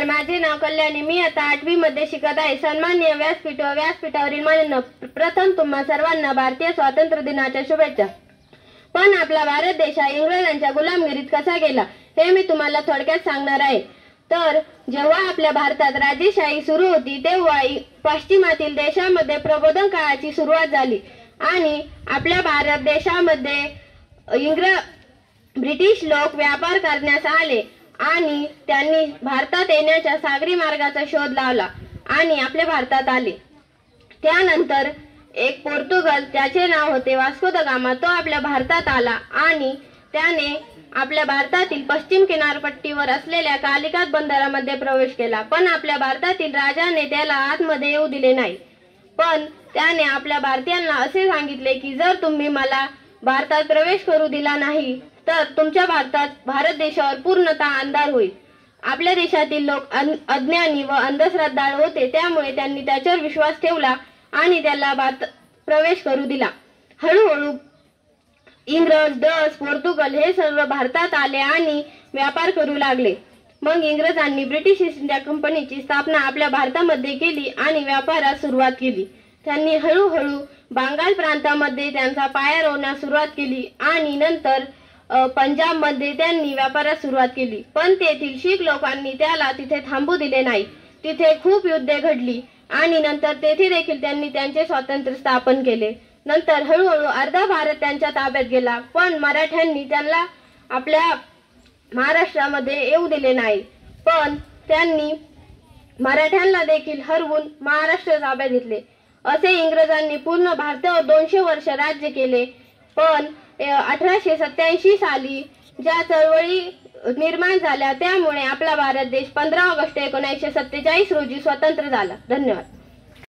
नमस्कार, माझे नाव कल्याणी. मी आता 8वी मध्ये शिकत आहे. सन्माननीय व्यासपीठ व व्यासपीठावरील मान्य, प्रथम तुम्हा सर्वांना भारतीय स्वातंत्र्य दिनाच्या शुभेच्छा. पण आपला भारत देश हा इंग्रजांच्या गुलामगिरीत कसा गेला हे मी तुम्हाला थोडक्यात सांगणार आहे. तर जेव्हा आपल्या भारतात राजेशाही सुरू होती तेव्हा पश्चिमातील देशांमध्ये प्रबोधन काळाची सुरुवात झाली आणि आपल्या भारत देशामध्ये ब्रिटिश लोक व्यापार करण्यास आले आणि त्यांनी भारतात येण्याच्या सागरी मार्गाचा शोध लावला आणि आपल्या भारतात आले. त्यानंतर एक पोर्तुगल, त्याचे नाव होते वास्को द गामा, तो आपल्या भारतात आला आणि त्याने आपल्या भारतातील पश्चिम किनारपट्टीवर असलेल्या कालिकत बंदरामध्ये प्रवेश केला. पण आपल्या भारतातील राजाने त्याला आतमध्ये येऊ दिले नाही. पण त्याने आपल्या भारतीयांना असे सांगितले की जर तुम्ही मला भारतात प्रवेश करू दिला नाही तर तुमच्या भारत देशावर पूर्णतः अंधार होईल. आपल्या देशातील लोक अज्ञानी व अंधश्रद्धाळू होते, त्यामुळे त्यांनी त्याच्यावर विश्वास ठेवला आणि त्याला प्रवेश करू दिला. हळूहळू इंग्रज, डच, पोर्तुगल हे सर्व भारतात आले आणि व्यापार करू लागले. मग इंग्रजांनी ब्रिटिश ईस्ट इंडिया कंपनीची स्थापना आपल्या भारतामध्ये केली आणि व्यापारास सुरुवात केली. त्यांनी हळूहळू बंगाल प्रांतामध्ये त्यांचा पाया रोवण्यास सुरुवात केली आणि नंतर पंजाबमध्ये त्यांनी व्यापारास सुरुवात केली. पण तेथील शीख लोकांनी त्याला तिथे थांबू दिले नाही. तिथे खूप युद्धे घडली आणि नंतर तेथे देखील त्यांनी त्यांचे स्वातंत्र्य स्थापन केले. नंतर हळूहळू अर्धा भारत त्यांच्या ताब्यात गेला. पण मराठ्यांनी त्यांना आपल्या महाराष्ट्रामध्ये येऊ दिले नाही. पण त्यांनी मराठ्यांना देखील हरवून महाराष्ट्र ताब्यात घेतले. असे इंग्रजांनी पूर्ण भारतावर 200 वर्ष राज्य केले. पण 1887 साली ज्या चळवळी निर्माण झाल्या त्यामुळे आपला भारत देश 15 ऑगस्ट 1947 रोजी स्वतंत्र झाला. धन्यवाद.